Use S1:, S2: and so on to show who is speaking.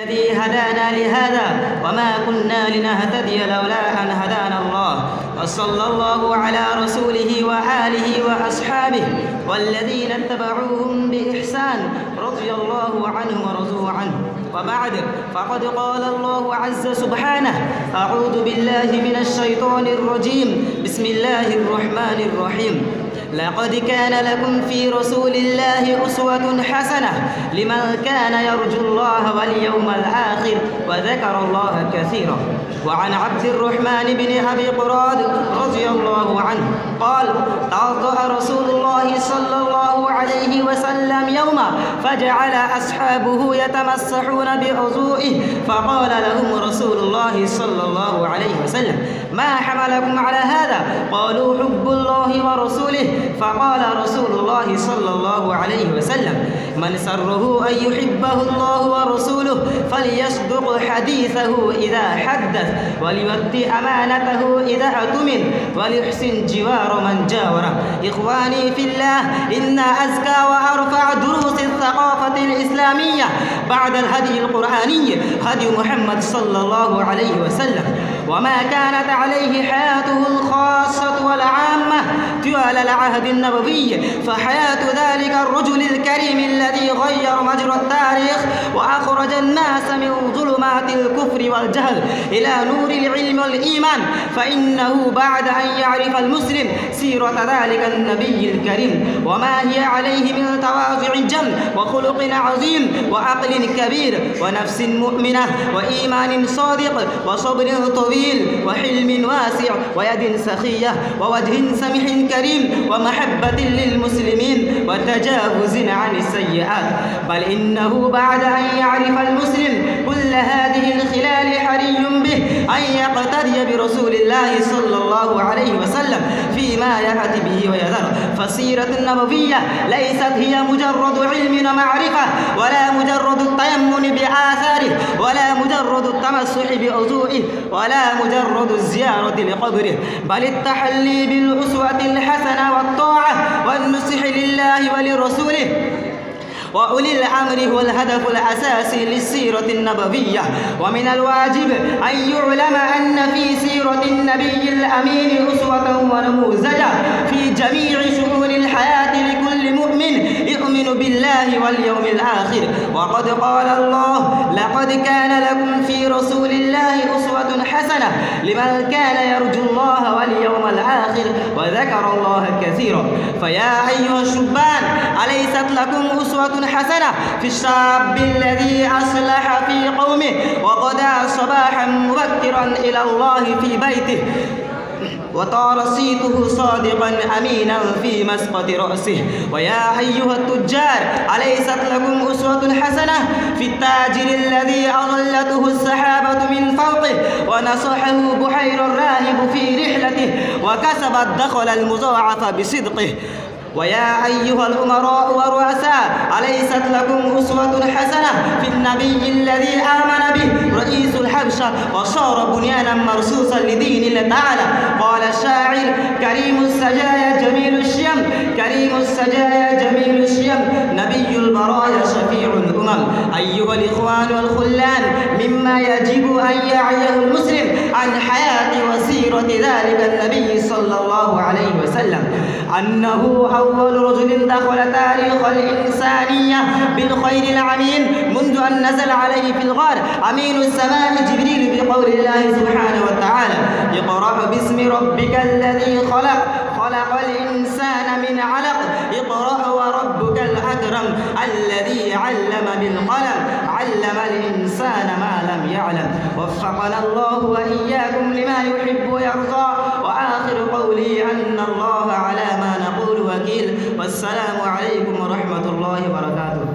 S1: الذي هدانا لهذا وما كنا لنهتدي لولا أن هدانا الله. وصلى الله على رسوله وآله وأصحابه والذين اتبعوهم بإحسان رضي الله عنهم ورضوا عنه. وبعد، فقد قال الله عز سبحانه: أعوذ بالله من الشيطان الرجيم، بسم الله الرحمن الرحيم. لقد كان لكم في رسول الله أسوة حسنة لمن كان يرجو الله واليوم الآخر وذكر الله كثيرا. وعن عبد الرحمن بن أبي قراد رضي الله عنه قال: توضأ رسول الله صلى الله عليه وسلم يوما فجعل أصحابه يتمسحون بوضوئه، فقال لهم رسول الله صلى الله عليه وسلم: ما حملكم على هذا؟ قالوا: حب الله ورسوله. فقال رسول الله صلى الله عليه وسلم: من سره أن يحبه الله ورسوله فليصدق حديثه إذا حدث، وليؤد أمانته إذا اؤتمن، وليحسن جوار من جاوره. إخواني في الله، إن أزكى وأرفع دروس الثقافة الإسلامية بعد الهدي القرآني هدي محمد صلى الله عليه وسلم، وما كانت عليه حياته الخاصة والعامة طوال العهد النبوي، فحياة ذلك الرجل الكريم الذي غير مجرى التاريخ وأخرج الناس من ظلمات الكفر والجهل إلى نور العلم والإيمان، فإنه بعد أن يعرف المسلم سيرة ذلك النبي الكريم وما هي عليه من تواضع جم وخلق عظيم وعقل كبير ونفس مؤمنة وإيمان صادق وصبر طويل وحلم واسع ويد سخية ووجه سمح كريم ومحبة للمسلمين وتجاوز عن السيئات، بل إنه بعد أن يعرف المسلم كل هذه الخلال حري به أن يقتدي برسول الله صلى الله عليه وسلم فيما يأتي به ويذر. فالسيرة النبوية ليست هي مجرد علم ومعرفة، ولا مجرد التيمم بآثاره، ولا مجرد التمسح بوضوئه، ولا مجرد الزيارة لقبره، بل التحلي بالأسوة الحسنة والطاعة والنصح لله ولرسوله وأولي الأمر هو الهدف الأساسي للسيرة النبوية. ومن الواجب أن يعلم أن في سيرة النبي الأمين أسوة ونموذجا في جميع شؤون الحياة لكل مؤمن يؤمن بالله واليوم الآخر. وقد قال الله: لقد كان لكم في رسول الله أسوة حسنة لمن كان يرجو الله واليوم الآخر وذكر الله كثيرا. فيا أيها الشبان، أليست لكم أسوة حسنة في الشاب الذي أصلح في قومه وغدا صباحا مبكرا إلى الله في بيته وطار صيته صادقا أمينا في مسقط رأسه؟ ويا أيها التجار، أليست لكم أسوة حسنة في التاجر الذي أظلته السحابة من فوقه ونصحه بحير الراهب في رحلته وكسب الدخل المضاعف بصدقه؟ ويا أيها الأمراء والرؤساء، أليست لكم أسوة حسنة في النبي الذي آمن به رئيس الحبشة وصار بنيانا مرصوصا لدين الله تعالى؟ قال الشاعر: كريم السجايا جميل الشيم، كريم السجايا جميل الشيم، نبي البرايا شفيع الأمم. أيها الإخوان والخلان، مما يجب أن يعيه المسلم عن حياة وسيرة ذلك النبي صلى الله عليه وسلم أنه أول رجل دخل تاريخ الإنسانية بالخير العميم منذ أن نزل عليه في الغار أمين السماء جبريل بقول الله سبحانه وتعالى: اقرأ باسم ربك الذي خلق، خلق الإنسان من علق، اقرأ وربك الأكرم الذي علم بالقلم، علم الإنسان ما لم يعلم. وفقنا الله وإياكم لما يحب ويرضى. وآخر قولي أن الله على ما نقول وكيل، والسلام عليكم ورحمة الله وبركاته.